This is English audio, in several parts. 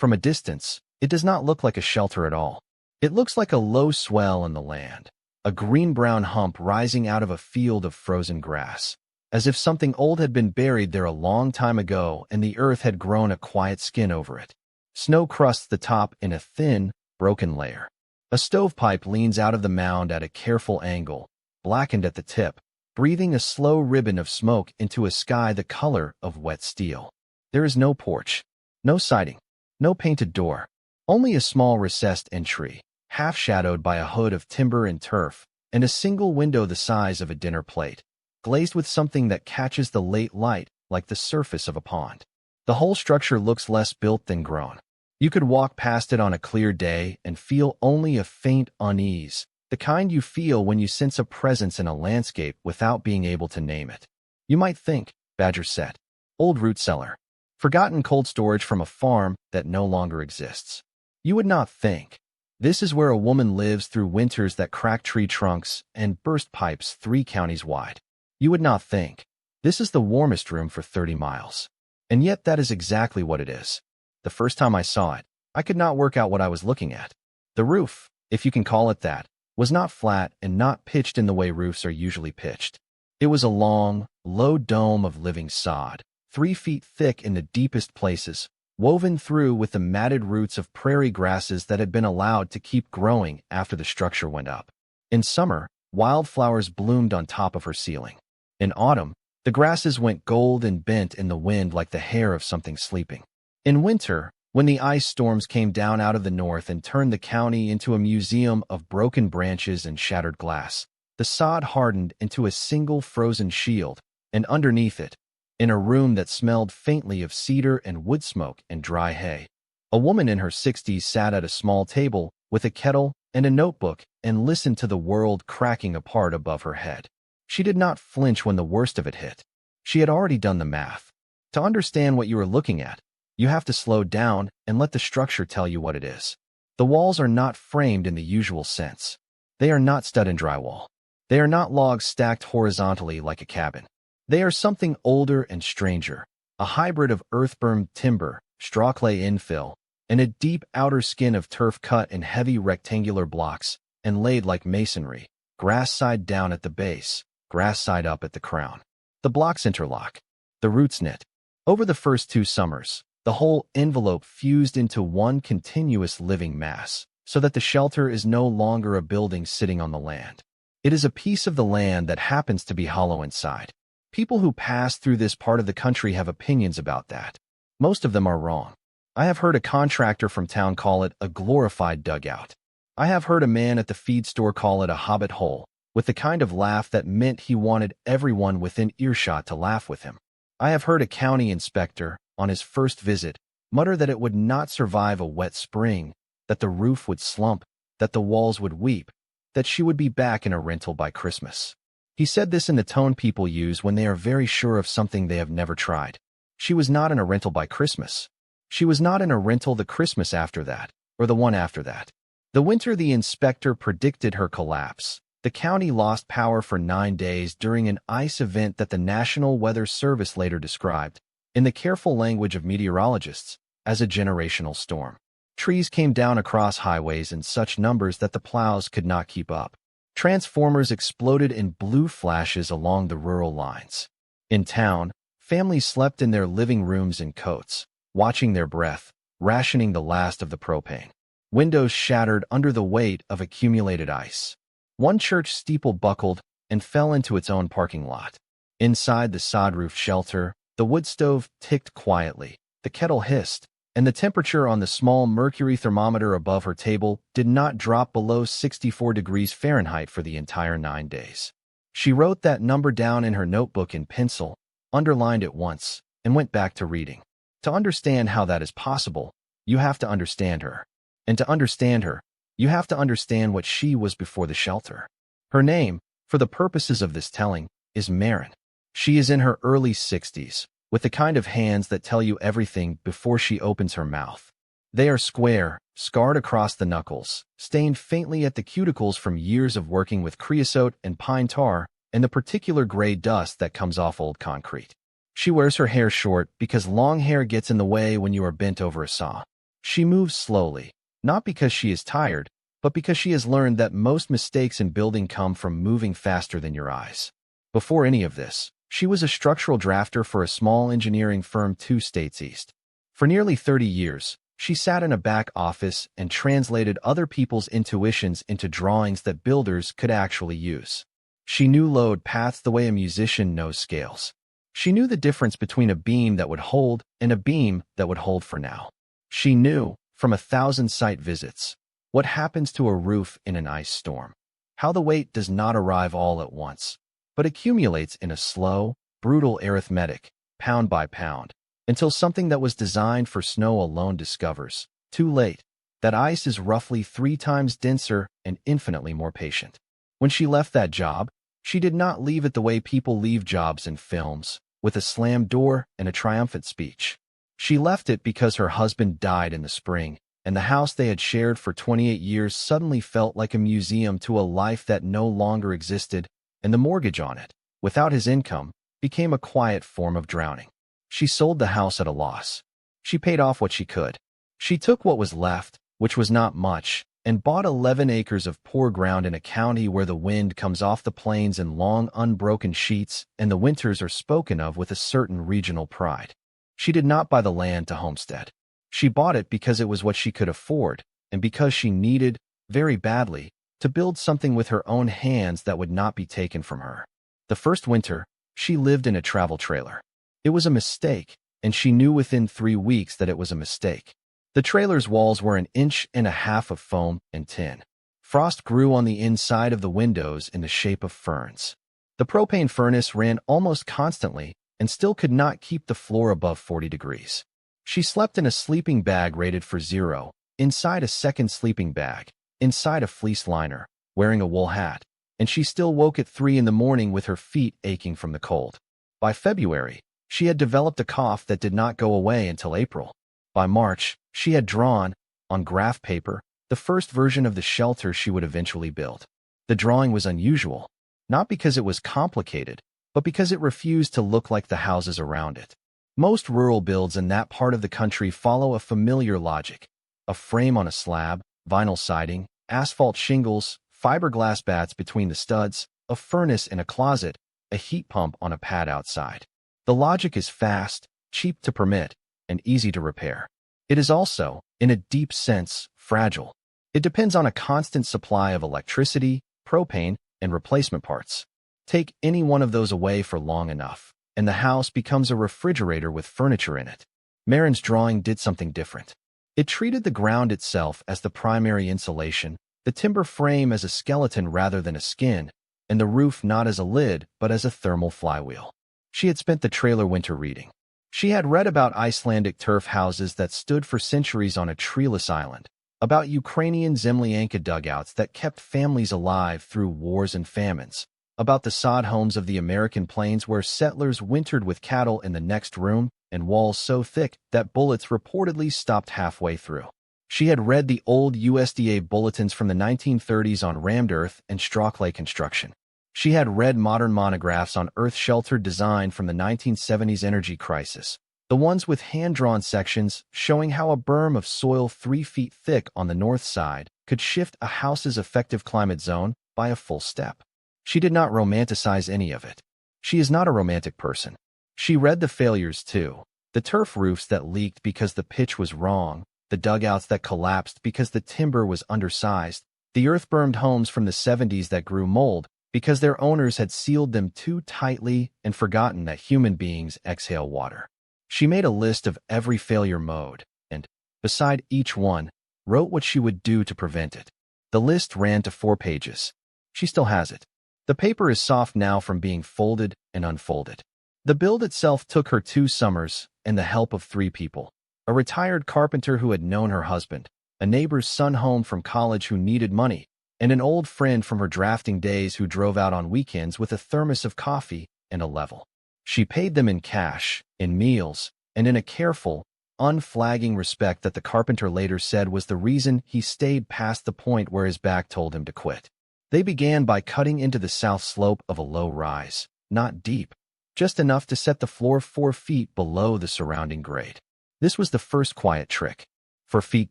From a distance, it does not look like a shelter at all. It looks like a low swell in the land, a green-brown hump rising out of a field of frozen grass, as if something old had been buried there a long time ago and the earth had grown a quiet skin over it. Snow crusts the top in a thin, broken layer. A stovepipe leans out of the mound at a careful angle, blackened at the tip, breathing a slow ribbon of smoke into a sky the color of wet steel. There is no porch, no siding, no painted door, only a small recessed entry, half-shadowed by a hood of timber and turf, and a single window the size of a dinner plate, glazed with something that catches the late light like the surface of a pond. The whole structure looks less built than grown. You could walk past it on a clear day and feel only a faint unease, the kind you feel when you sense a presence in a landscape without being able to name it. You might think, Badger said, old root cellar, forgotten cold storage from a farm that no longer exists. You would not think. This is where a woman lives through winters that crack tree trunks and burst pipes 3 counties wide. You would not think. This is the warmest room for 30 miles. And yet that is exactly what it is. The first time I saw it, I could not work out what I was looking at. The roof, if you can call it that, was not flat and not pitched in the way roofs are usually pitched. It was a long, low dome of living sod, 3 feet thick in the deepest places, woven through with the matted roots of prairie grasses that had been allowed to keep growing after the structure went up. In summer, wildflowers bloomed on top of her ceiling. In autumn, the grasses went gold and bent in the wind like the hair of something sleeping. In winter, when the ice storms came down out of the north and turned the county into a museum of broken branches and shattered glass, the sod hardened into a single frozen shield, and underneath it, in a room that smelled faintly of cedar and wood smoke and dry hay, a woman in her 60s sat at a small table with a kettle and a notebook and listened to the world cracking apart above her head. She did not flinch when the worst of it hit. She had already done the math. To understand what you are looking at, you have to slow down and let the structure tell you what it is. The walls are not framed in the usual sense. They are not stud and drywall. They are not logs stacked horizontally like a cabin. They are something older and stranger, a hybrid of earth-bermed timber, straw clay infill, and a deep outer skin of turf cut in heavy rectangular blocks and laid like masonry, grass side down at the base, grass side up at the crown. The blocks interlock. The roots knit. Over the first 2 summers, the whole envelope fused into one continuous living mass, so that the shelter is no longer a building sitting on the land. It is a piece of the land that happens to be hollow inside. People who pass through this part of the country have opinions about that. Most of them are wrong. I have heard a contractor from town call it a glorified dugout. I have heard a man at the feed store call it a hobbit hole, with the kind of laugh that meant he wanted everyone within earshot to laugh with him. I have heard a county inspector, on his first visit, mutter that it would not survive a wet spring, that the roof would slump, that the walls would weep, that she would be back in a rental by Christmas. He said this in the tone people use when they are very sure of something they have never tried. She was not in a rental by Christmas. She was not in a rental the Christmas after that, or the one after that. The winter the inspector predicted her collapse. The county lost power for 9 days during an ice event that the National Weather Service later described, in the careful language of meteorologists, as a generational storm. Trees came down across highways in such numbers that the plows could not keep up. Transformers exploded in blue flashes along the rural lines. In town, families slept in their living rooms in coats, watching their breath, rationing the last of the propane. Windows shattered under the weight of accumulated ice. One church steeple buckled and fell into its own parking lot. Inside the sod-roofed shelter, the wood stove ticked quietly, the kettle hissed, and the temperature on the small mercury thermometer above her table did not drop below 64 degrees Fahrenheit for the entire 9 days. She wrote that number down in her notebook in pencil, underlined it once, and went back to reading. To understand how that is possible, you have to understand her. And to understand her, you have to understand what she was before the shelter. Her name, for the purposes of this telling, is Marin. She is in her early 60s, with the kind of hands that tell you everything before she opens her mouth. They are square, scarred across the knuckles, stained faintly at the cuticles from years of working with creosote and pine tar and the particular gray dust that comes off old concrete. She wears her hair short because long hair gets in the way when you are bent over a saw. She moves slowly, not because she is tired, but because she has learned that most mistakes in building come from moving faster than your eyes. Before any of this, she was a structural drafter for a small engineering firm 2 states east. For nearly 30 years, she sat in a back office and translated other people's intuitions into drawings that builders could actually use. She knew load paths the way a musician knows scales. She knew the difference between a beam that would hold and a beam that would hold for now. She knew, from 1,000 site visits, what happens to a roof in an ice storm. How the weight does not arrive all at once, but accumulates in a slow, brutal arithmetic, pound by pound, until something that was designed for snow alone discovers, too late, that ice is roughly 3 times denser and infinitely more patient. When she left that job, she did not leave it the way people leave jobs in films, with a slammed door and a triumphant speech. She left it because her husband died in the spring, and the house they had shared for 28 years suddenly felt like a museum to a life that no longer existed, and the mortgage on it, without his income, became a quiet form of drowning. She sold the house at a loss. She paid off what she could. She took what was left, which was not much, and bought 11 acres of poor ground in a county where the wind comes off the plains in long, unbroken sheets, and the winters are spoken of with a certain regional pride. She did not buy the land to homestead. She bought it because it was what she could afford, and because she needed, very badly, to build something with her own hands that would not be taken from her. The first winter, she lived in a travel trailer. It was a mistake, and she knew within 3 weeks that it was a mistake. The trailer's walls were 1.5 inches of foam and tin. Frost grew on the inside of the windows in the shape of ferns. The propane furnace ran almost constantly and still could not keep the floor above 40 degrees. She slept in a sleeping bag rated for 0, inside a second sleeping bag, inside a fleece liner, wearing a wool hat, and she still woke at 3 in the morning with her feet aching from the cold. By February, she had developed a cough that did not go away until April. By March, she had drawn, on graph paper, the first version of the shelter she would eventually build. The drawing was unusual, not because it was complicated, but because it refused to look like the houses around it. Most rural builds in that part of the country follow a familiar logic: a frame on a slab, vinyl siding, asphalt shingles, fiberglass bats between the studs, a furnace in a closet, a heat pump on a pad outside. The logic is fast, cheap to permit, and easy to repair. It is also, in a deep sense, fragile. It depends on a constant supply of electricity, propane, and replacement parts. Take any one of those away for long enough, and the house becomes a refrigerator with furniture in it. Marin's drawing did something different. It treated the ground itself as the primary insulation, the timber frame as a skeleton rather than a skin, and the roof not as a lid but as a thermal flywheel. She had spent the trailer winter reading. She had read about Icelandic turf houses that stood for centuries on a treeless island, about Ukrainian Zemlyanka dugouts that kept families alive through wars and famines, about the sod homes of the American plains where settlers wintered with cattle in the next room and walls so thick that bullets reportedly stopped halfway through. She had read the old USDA bulletins from the 1930s on rammed earth and straw clay construction. She had read modern monographs on earth-sheltered design from the 1970s energy crisis, the ones with hand-drawn sections showing how a berm of soil 3 feet thick on the north side could shift a house's effective climate zone by a full step. She did not romanticize any of it. She is not a romantic person. She read the failures too, the turf roofs that leaked because the pitch was wrong, the dugouts that collapsed because the timber was undersized, the earth-bermed homes from the 70s that grew mold because their owners had sealed them too tightly and forgotten that human beings exhale water. She made a list of every failure mode and, beside each one, wrote what she would do to prevent it. The list ran to 4 pages. She still has it. The paper is soft now from being folded and unfolded. The build itself took her 2 summers and the help of 3 people: a retired carpenter who had known her husband, a neighbor's son home from college who needed money, and an old friend from her drafting days who drove out on weekends with a thermos of coffee and a level. She paid them in cash, in meals, and in a careful, unflagging respect that the carpenter later said was the reason he stayed past the point where his back told him to quit. They began by cutting into the south slope of a low rise, not deep, just enough to set the floor 4 feet below the surrounding grade. This was the first quiet trick. For feet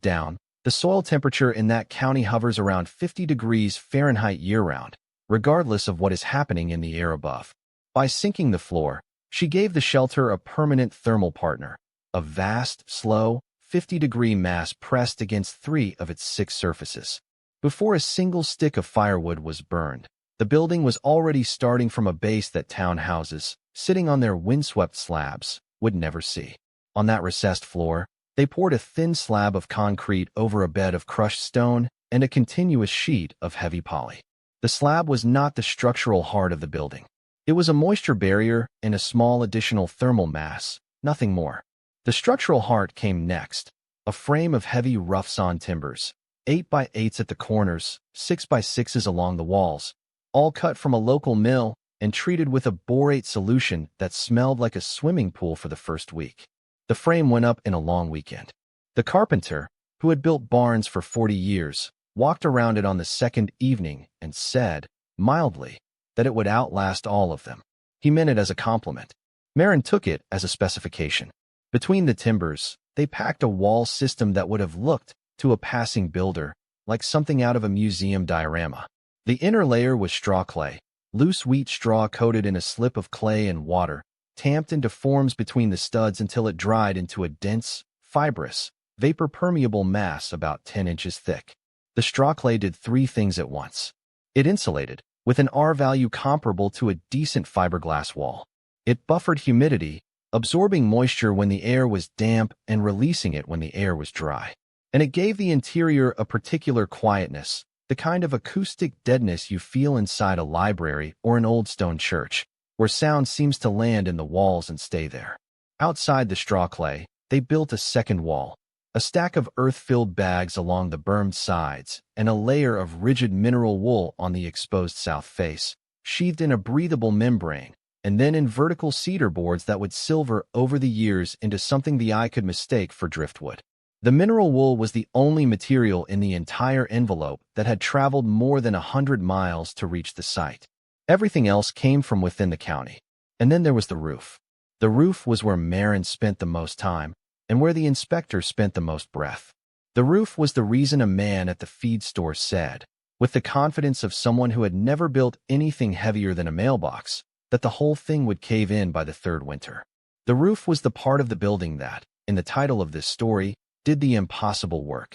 down, the soil temperature in that county hovers around 50 degrees Fahrenheit year-round, regardless of what is happening in the air above. By sinking the floor, she gave the shelter a permanent thermal partner, a vast, slow, 50-degree mass pressed against 3 of its 6 surfaces. Before a single stick of firewood was burned, the building was already starting from a base that townhouses, sitting on their windswept slabs, would never see. On that recessed floor, they poured a thin slab of concrete over a bed of crushed stone and a continuous sheet of heavy poly. The slab was not the structural heart of the building. It was a moisture barrier and a small additional thermal mass, nothing more. The structural heart came next, a frame of heavy rough-sawn timbers, 8x8s at the corners, 6x6s along the walls, all cut from a local mill and treated with a borate solution that smelled like a swimming pool for the first week. The frame went up in a long weekend. The carpenter, who had built barns for 40 years, walked around it on the second evening and said, mildly, that it would outlast all of them. He meant it as a compliment. Marin took it as a specification. Between the timbers, they packed a wall system that would have looked, to a passing builder, like something out of a museum diorama. The inner layer was straw clay, loose wheat straw coated in a slip of clay and water, tamped into forms between the studs until it dried into a dense, fibrous, vapor-permeable mass about 10 inches thick. The straw clay did 3 things at once. It insulated, with an R value comparable to a decent fiberglass wall. It buffered humidity, absorbing moisture when the air was damp and releasing it when the air was dry. And it gave the interior a particular quietness, the kind of acoustic deadness you feel inside a library or an old stone church, where sound seems to land in the walls and stay there. Outside the straw clay, they built a second wall, a stack of earth-filled bags along the bermed sides, and a layer of rigid mineral wool on the exposed south face, sheathed in a breathable membrane, and then in vertical cedar boards that would silver over the years into something the eye could mistake for driftwood. The mineral wool was the only material in the entire envelope that had traveled more than 100 miles to reach the site. Everything else came from within the county. And then there was the roof. The roof was where Marin spent the most time, and where the inspector spent the most breath. The roof was the reason a man at the feed store said, with the confidence of someone who had never built anything heavier than a mailbox, that the whole thing would cave in by the 3rd winter. The roof was the part of the building that, in the title of this story, did the impossible work.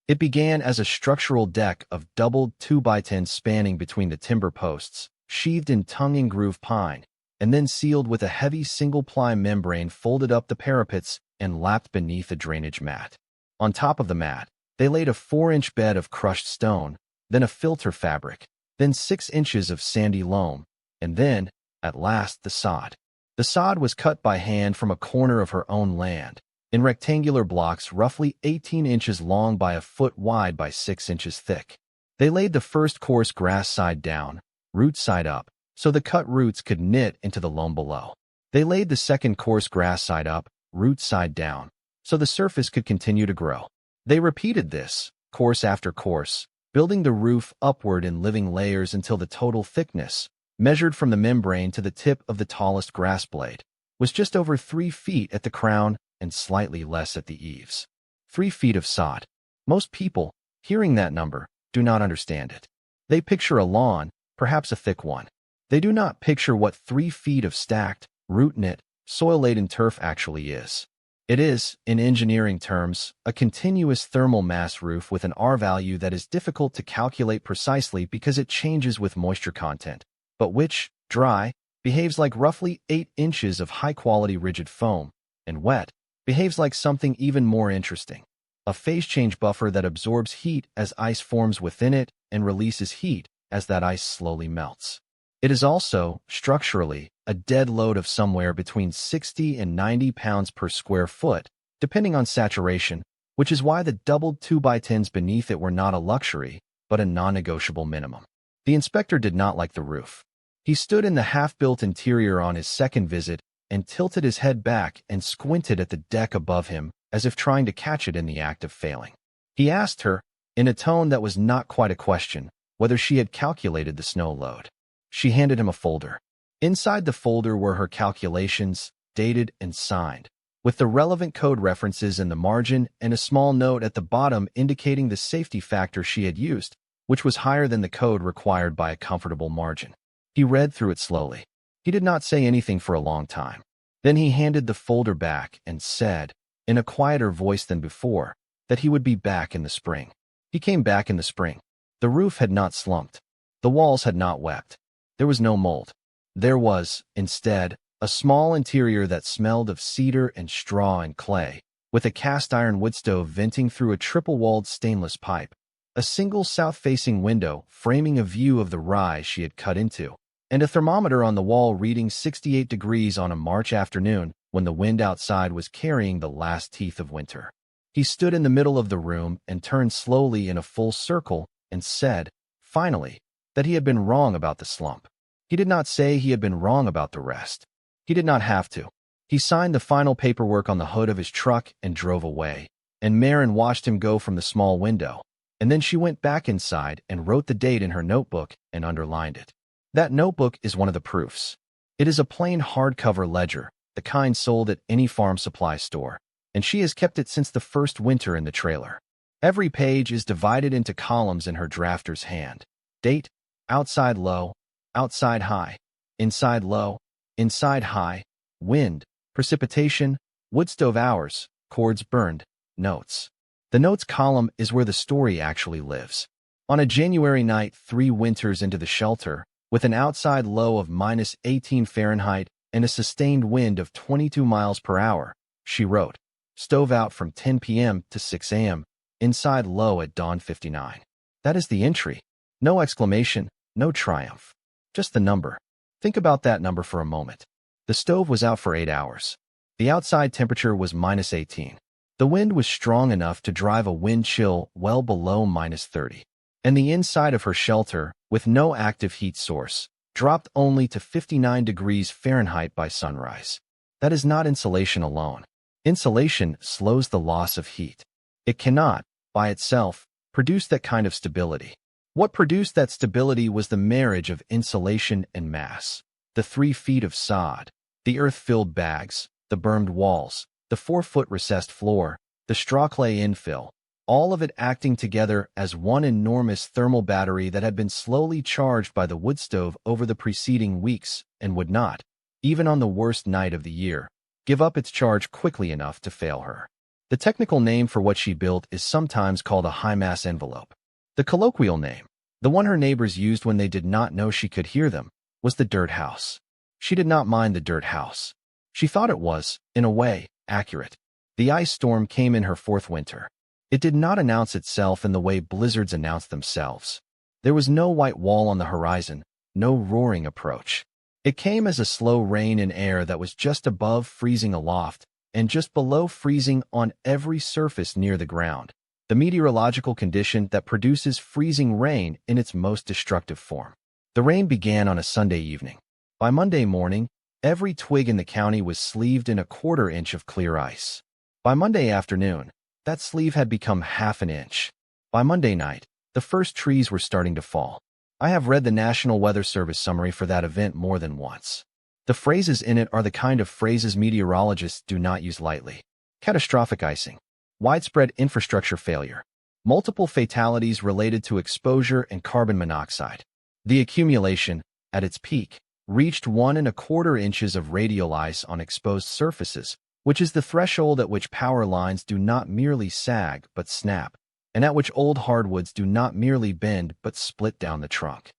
It began as a structural deck of doubled 2x10 spanning between the timber posts, sheathed in tongue-and-groove pine, and then sealed with a heavy single-ply membrane folded up the parapets and lapped beneath a drainage mat. On top of the mat, they laid a 4-inch bed of crushed stone, then a filter fabric, then 6 inches of sandy loam, and then, at last, the sod. The sod was cut by hand from a corner of her own land, in rectangular blocks roughly 18 inches long by a foot wide by 6 inches thick. They laid the first coarse grass side down, root side up, so the cut roots could knit into the loam below. They laid the second coarse grass side up, root side down, so the surface could continue to grow. They repeated this, course after course, building the roof upward in living layers until the total thickness, measured from the membrane to the tip of the tallest grass blade, was just over 3 feet at the crown and slightly less at the eaves. 3 feet of sod. Most people, hearing that number, do not understand it. They picture a lawn, perhaps a thick one. They do not picture what 3 feet of stacked, root-knit, soil-laden turf actually is. It is, in engineering terms, a continuous thermal mass roof with an R value that is difficult to calculate precisely because it changes with moisture content, but which, dry, behaves like roughly 8 inches of high-quality rigid foam, and wet, behaves like something even more interesting. A phase change buffer that absorbs heat as ice forms within it and releases heat as that ice slowly melts. It is also, structurally, a dead load of somewhere between 60 and 90 pounds per square foot, depending on saturation, which is why the doubled 2x10s beneath it were not a luxury, but a non-negotiable minimum. The inspector did not like the roof. He stood in the half-built interior on his second visit and tilted his head back and squinted at the deck above him as if trying to catch it in the act of failing. He asked her, in a tone that was not quite a question, whether she had calculated the snow load. She handed him a folder. Inside the folder were her calculations, dated and signed. with the relevant code references in the margin and a small note at the bottom indicating the safety factor she had used, which was higher than the code required by a comfortable margin. He read through it slowly. He did not say anything for a long time. Then he handed the folder back and said, in a quieter voice than before, that he would be back in the spring. He came back in the spring. The roof had not slumped. The walls had not wept. There was no mold. There was, instead, a small interior that smelled of cedar and straw and clay, with a cast-iron wood stove venting through a triple-walled stainless pipe, a single south-facing window framing a view of the rise she had cut into, and a thermometer on the wall reading 68 degrees on a March afternoon when the wind outside was carrying the last teeth of winter. He stood in the middle of the room and turned slowly in a full circle and said, finally, that he had been wrong about the slump. He did not say he had been wrong about the rest. He did not have to. He signed the final paperwork on the hood of his truck and drove away, and Marin watched him go from the small window, and then she went back inside and wrote the date in her notebook and underlined it. That notebook is one of the proofs. It is a plain hardcover ledger, the kind sold at any farm supply store, and she has kept it since the first winter in the trailer. Every page is divided into columns in her drafter's hand. Date, outside low, outside high, inside low, inside high, wind, precipitation, wood stove hours, cords burned, notes. The notes column is where the story actually lives. On a January night 3 winters into the shelter, with an outside low of -18 Fahrenheit and a sustained wind of 22 miles per hour, she wrote, stove out from 10 p.m. to 6 a.m., inside low at dawn 59. That is the entry. No exclamation, no triumph. Just the number. Think about that number for a moment. The stove was out for 8 hours. The outside temperature was -18. The wind was strong enough to drive a wind chill well below -30. And the inside of her shelter, with no active heat source, dropped only to 59 degrees Fahrenheit by sunrise. That is not insulation alone. Insulation slows the loss of heat. It cannot, by itself, produce that kind of stability. What produced that stability was the marriage of insulation and mass. The 3 feet of sod, the earth-filled bags, the bermed walls, the 4-foot recessed floor, the straw clay infill, all of it acting together as one enormous thermal battery that had been slowly charged by the wood stove over the preceding weeks and would not, even on the worst night of the year, give up its charge quickly enough to fail her. The technical name for what she built is sometimes called a high-mass envelope. The colloquial name, the one her neighbors used when they did not know she could hear them, was the dirt house. She did not mind the dirt house. She thought it was, in a way, accurate. The ice storm came in her 4th winter. It did not announce itself in the way blizzards announce themselves. There was no white wall on the horizon, no roaring approach. It came as a slow rain in air that was just above freezing aloft and just below freezing on every surface near the ground, the meteorological condition that produces freezing rain in its most destructive form. The rain began on a Sunday evening. By Monday morning, every twig in the county was sleeved in a 1/4 inch of clear ice. By Monday afternoon, that sleeve had become 1/2 inch. By Monday night, the first trees were starting to fall. I have read the National Weather Service summary for that event more than once. The phrases in it are the kind of phrases meteorologists do not use lightly. Catastrophic icing, widespread infrastructure failure, multiple fatalities related to exposure and carbon monoxide. The accumulation, at its peak, reached 1¼ inches of radial ice on exposed surfaces, which is the threshold at which power lines do not merely sag but snap, and at which old hardwoods do not merely bend but split down the trunk.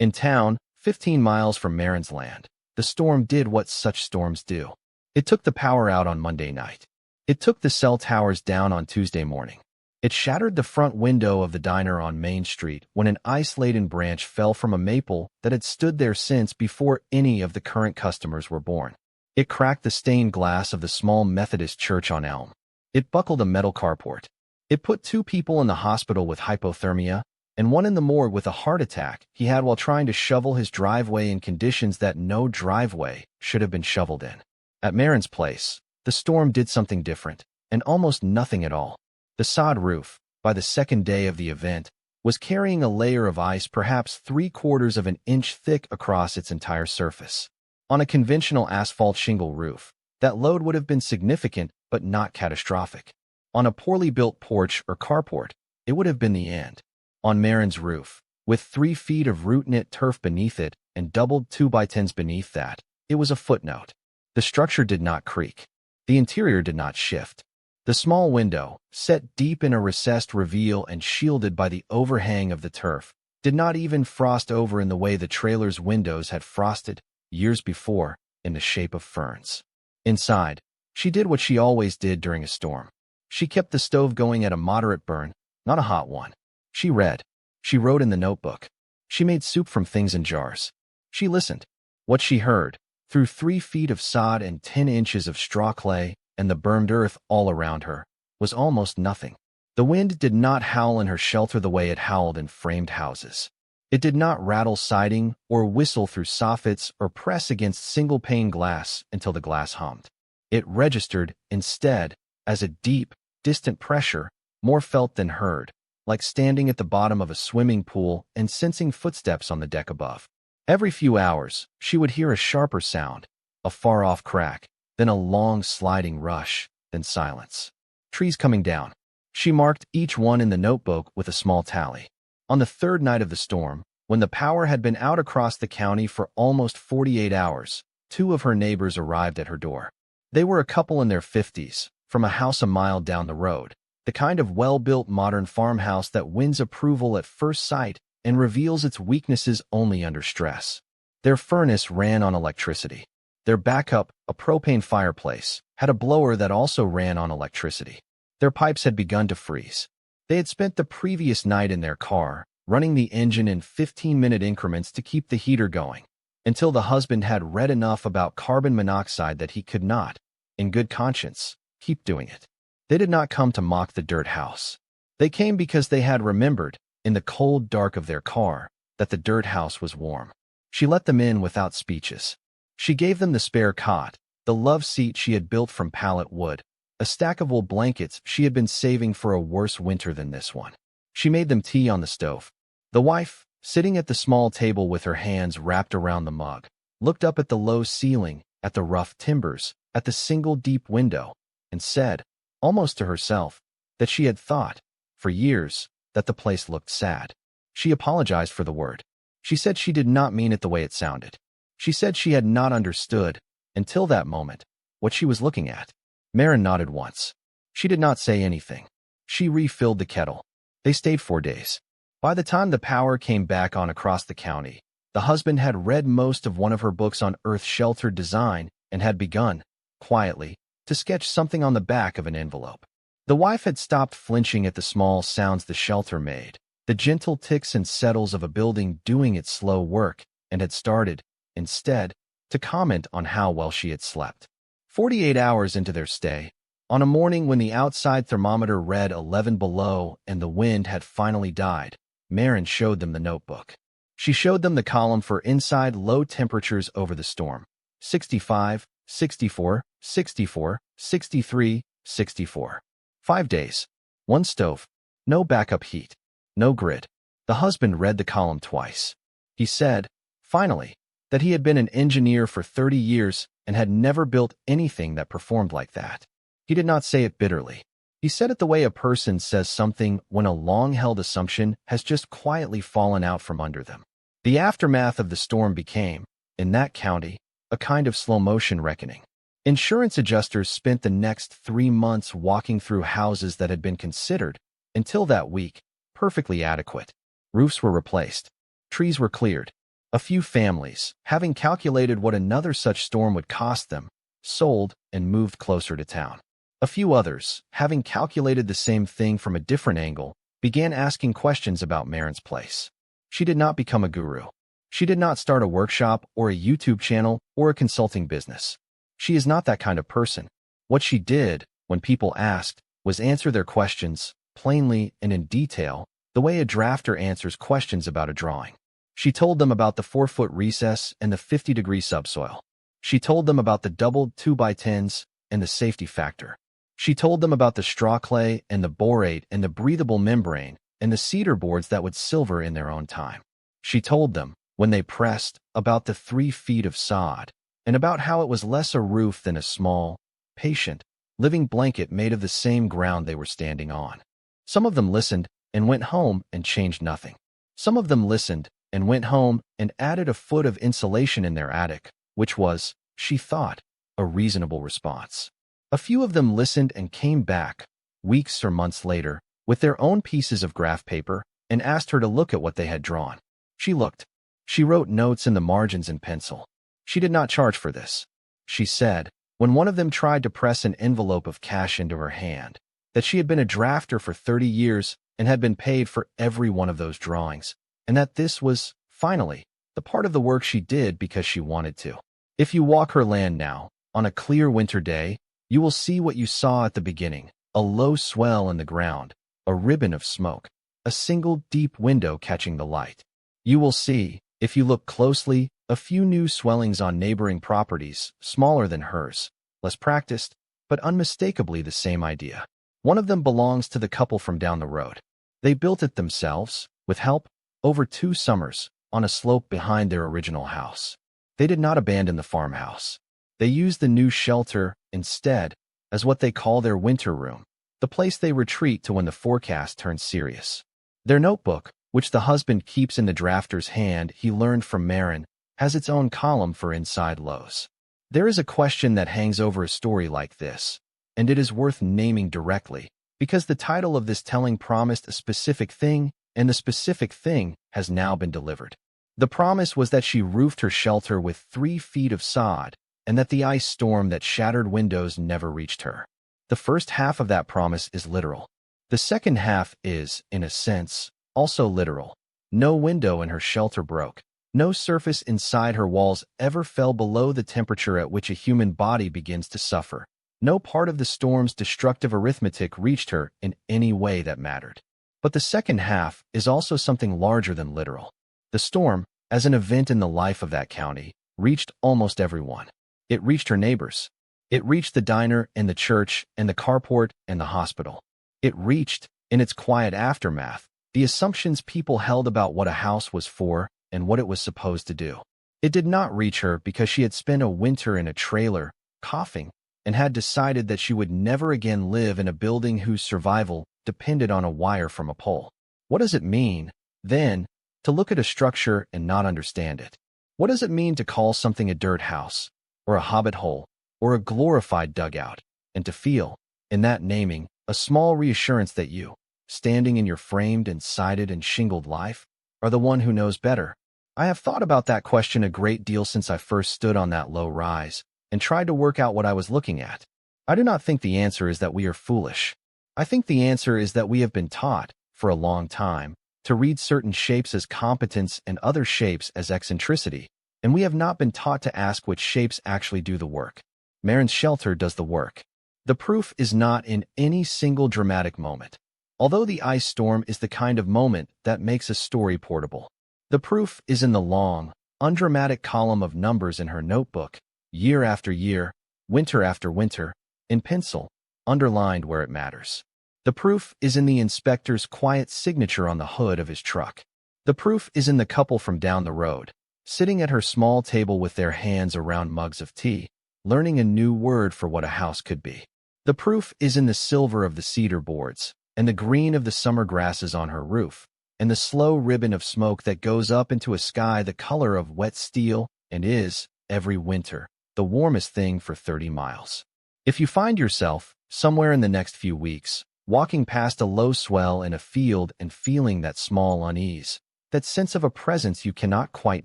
In town, 15 miles from Marin's land, the storm did what such storms do. It took the power out on Monday night. It took the cell towers down on Tuesday morning. It shattered the front window of the diner on Main Street when an ice-laden branch fell from a maple that had stood there since before any of the current customers were born. It cracked the stained glass of the small Methodist church on Elm. It buckled a metal carport. It put 2 people in the hospital with hypothermia and 1 in the morgue with a heart attack he had while trying to shovel his driveway in conditions that no driveway should have been shoveled in. At Marin's place, the storm did something different, and almost nothing at all. The sod roof, by the second day of the event, was carrying a layer of ice perhaps 3/4 of an inch thick across its entire surface. On a conventional asphalt shingle roof, That load would have been significant, but not catastrophic. On a poorly built porch or carport, it would have been the end. On Marin's roof, with 3 feet of root-knit turf beneath it and doubled 2x10s beneath that, it was a footnote. The structure did not creak. The interior did not shift. The small window, set deep in a recessed reveal and shielded by the overhang of the turf, did not even frost over in the way the trailer's windows had frosted years before in the shape of ferns. Inside, she did what she always did during a storm. She kept the stove going at a moderate burn, not a hot one. She read. She wrote in the notebook. She made soup from things in jars. She listened. What she heard, through 3 feet of sod and 10 inches of straw clay and the burned earth all around her, was almost nothing. The wind did not howl in her shelter the way it howled in framed houses. It did not rattle siding or whistle through soffits or press against single-pane glass until the glass hummed. It registered, instead, as a deep, distant pressure, more felt than heard, like standing at the bottom of a swimming pool and sensing footsteps on the deck above. Every few hours, she would hear a sharper sound, a far-off crack, then a long sliding rush, then silence. Trees coming down. She marked each one in the notebook with a small tally. On the 3rd night of the storm, when the power had been out across the county for almost 48 hours, 2 of her neighbors arrived at her door. They were a couple in their 50s, from a house a mile down the road, the kind of well-built modern farmhouse that wins approval at first sight and reveals its weaknesses only under stress. Their furnace ran on electricity. Their backup, a propane fireplace, had a blower that also ran on electricity. Their pipes had begun to freeze. They had spent the previous night in their car, running the engine in 15-minute increments to keep the heater going, until the husband had read enough about carbon monoxide that he could not, in good conscience, keep doing it. They did not come to mock the dirt house. They came because they had remembered, in the cold dark of their car, that the dirt house was warm. She let them in without speeches. She gave them the spare cot, the love seat she had built from pallet wood, a stack of wool blankets she had been saving for a worse winter than this one. She made them tea on the stove. The wife, sitting at the small table with her hands wrapped around the mug, looked up at the low ceiling, at the rough timbers, at the single deep window, and said, almost to herself, that she had thought, for years, that the place looked sad. She apologized for the word. She said she did not mean it the way it sounded. She said she had not understood, until that moment, what she was looking at. Marin nodded once. She did not say anything. She refilled the kettle. They stayed 4 days. By the time the power came back on across the county, the husband had read most of one of her books on earth-sheltered design and had begun, quietly, to sketch something on the back of an envelope. The wife had stopped flinching at the small sounds the shelter made, the gentle ticks and settles of a building doing its slow work, and had started, instead, to comment on how well she had slept. 48 hours into their stay, on a morning when the outside thermometer read 11 below and the wind had finally died, Marin showed them the notebook. She showed them the column for inside low temperatures over the storm. 65, 64, 64, 63, 64. 5 days. 1 stove. No backup heat. No grid. The husband read the column twice. He said, finally, that he had been an engineer for 30 years and had never built anything that performed like that. He did not say it bitterly. He said it the way a person says something when a long-held assumption has just quietly fallen out from under them. The aftermath of the storm became, in that county, a kind of slow-motion reckoning. Insurance adjusters spent the next 3 months walking through houses that had been considered, until that week, perfectly adequate. Roofs were replaced. Trees were cleared. A few families, having calculated what another such storm would cost them, sold and moved closer to town. A few others, having calculated the same thing from a different angle, began asking questions about Marin's place. She did not become a guru. She did not start a workshop or a YouTube channel or a consulting business. She is not that kind of person. What she did, when people asked, was answer their questions, plainly and in detail, the way a drafter answers questions about a drawing. She told them about the 4-foot recess and the 50-degree subsoil. She told them about the doubled 2x10s and the safety factor. She told them about the straw clay and the borate and the breathable membrane and the cedar boards that would silver in their own time. She told them, when they pressed, about the 3 feet of sod, and about how it was less a roof than a small, patient, living blanket made of the same ground they were standing on. Some of them listened and went home and changed nothing. Some of them listened and went home and added a foot of insulation in their attic, which was, she thought, a reasonable response. A few of them listened and came back, weeks or months later, with their own pieces of graph paper and asked her to look at what they had drawn. She looked. She wrote notes in the margins in pencil. She did not charge for this. She said, when one of them tried to press an envelope of cash into her hand, that she had been a drafter for 30 years and had been paid for every one of those drawings, and that this was, finally, the part of the work she did because she wanted to. If you walk her land now, on a clear winter day, you will see what you saw at the beginning, a low swell in the ground, a ribbon of smoke, a single deep window catching the light. You will see, if you look closely, a few new swellings on neighboring properties, smaller than hers, less practiced, but unmistakably the same idea. One of them belongs to the couple from down the road. They built it themselves, with help, over 2 summers, on a slope behind their original house. They did not abandon the farmhouse. They used the new shelter, instead, as what they call their winter room, the place they retreat to when the forecast turns serious. Their notebook, which the husband keeps in the drafter's hand he learned from Marin, has its own column for inside lows. There is a question that hangs over a story like this, and it is worth naming directly, because the title of this telling promised a specific thing, and the specific thing has now been delivered. The promise was that she roofed her shelter with 3 feet of sod, and that the ice storm that shattered windows never reached her. The first half of that promise is literal. The second half is, in a sense, also literal. No window in her shelter broke. No surface inside her walls ever fell below the temperature at which a human body begins to suffer. No part of the storm's destructive arithmetic reached her in any way that mattered. But the second half is also something larger than literal. The storm, as an event in the life of that county, reached almost everyone. It reached her neighbors. It reached the diner and the church and the carport and the hospital. It reached, in its quiet aftermath, the assumptions people held about what a house was for and what it was supposed to do. It did not reach her because she had spent a winter in a trailer, coughing, and had decided that she would never again live in a building whose survival depended on a wire from a pole. What does it mean, then, to look at a structure and not understand it? What does it mean to call something a dirt house, or a hobbit hole, or a glorified dugout, and to feel, in that naming, a small reassurance that you, standing in your framed and sided and shingled life, are the one who knows better? I have thought about that question a great deal since I first stood on that low rise and tried to work out what I was looking at. I do not think the answer is that we are foolish. I think the answer is that we have been taught, for a long time, to read certain shapes as competence and other shapes as eccentricity, and we have not been taught to ask which shapes actually do the work. Marin's shelter does the work. The proof is not in any single dramatic moment, although the ice storm is the kind of moment that makes a story portable. The proof is in the long, undramatic column of numbers in her notebook, year after year, winter after winter, in pencil, underlined where it matters. The proof is in the inspector's quiet signature on the hood of his truck. The proof is in the couple from down the road, sitting at her small table with their hands around mugs of tea, learning a new word for what a house could be. The proof is in the silver of the cedar boards, and the green of the summer grasses on her roof, and the slow ribbon of smoke that goes up into a sky the color of wet steel and is, every winter, the warmest thing for 30 miles. If you find yourself, somewhere in the next few weeks, walking past a low swell in a field and feeling that small unease, that sense of a presence you cannot quite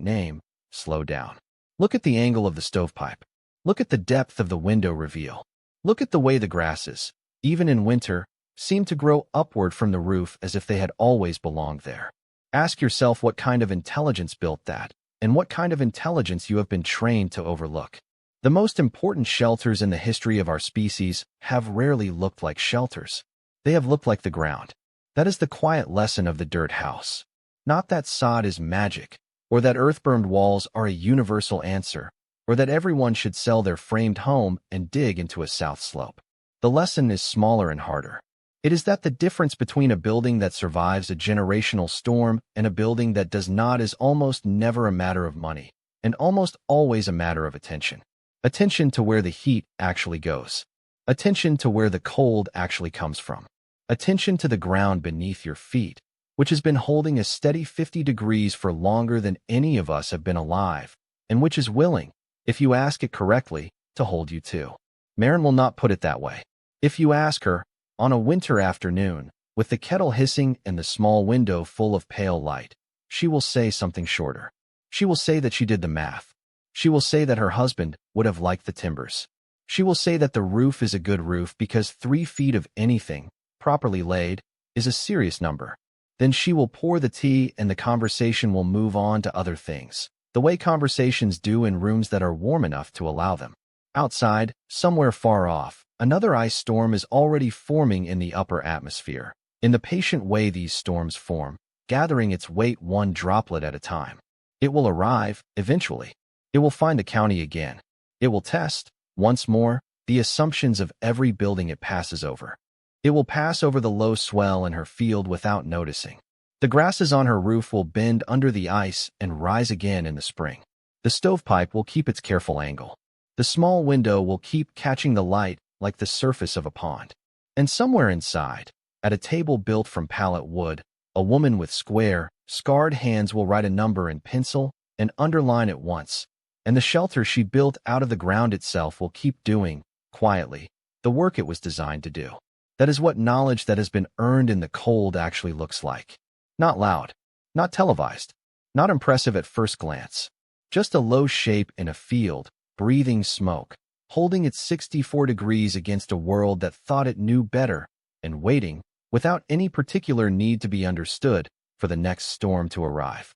name, slow down. Look at the angle of the stovepipe. Look at the depth of the window reveal. Look at the way the grasses, even in winter, seem to grow upward from the roof as if they had always belonged there. Ask yourself what kind of intelligence built that, and what kind of intelligence you have been trained to overlook. The most important shelters in the history of our species have rarely looked like shelters. They have looked like the ground. That is the quiet lesson of the dirt house. Not that sod is magic, or that earth-burned walls are a universal answer, or that everyone should sell their framed home and dig into a south slope. The lesson is smaller and harder. It is that the difference between a building that survives a generational storm and a building that does not is almost never a matter of money, and almost always a matter of attention. Attention to where the heat actually goes. Attention to where the cold actually comes from. Attention to the ground beneath your feet, which has been holding a steady 50 degrees for longer than any of us have been alive, and which is willing, if you ask it correctly, to hold you too. Marin will not put it that way. If you ask her, on a winter afternoon, with the kettle hissing and the small window full of pale light, she will say something shorter. She will say that she did the math. She will say that her husband would have liked the timbers. She will say that the roof is a good roof because 3 feet of anything, properly laid, is a serious number. Then she will pour the tea and the conversation will move on to other things, the way conversations do in rooms that are warm enough to allow them. Outside, somewhere far off, another ice storm is already forming in the upper atmosphere. In the patient way these storms form, gathering its weight one droplet at a time. It will arrive, eventually. It will find the county again. It will test, once more, the assumptions of every building it passes over. It will pass over the low swell in her field without noticing. The grasses on her roof will bend under the ice and rise again in the spring. The stovepipe will keep its careful angle. The small window will keep catching the light like the surface of a pond. And somewhere inside, at a table built from pallet wood, a woman with square, scarred hands will write a number in pencil and underline it once, and the shelter she built out of the ground itself will keep doing, quietly, the work it was designed to do. That is what knowledge that has been earned in the cold actually looks like. Not loud, not televised, not impressive at first glance. Just a low shape in a field, breathing smoke, holding its 64 degrees against a world that thought it knew better, and waiting, without any particular need to be understood, for the next storm to arrive.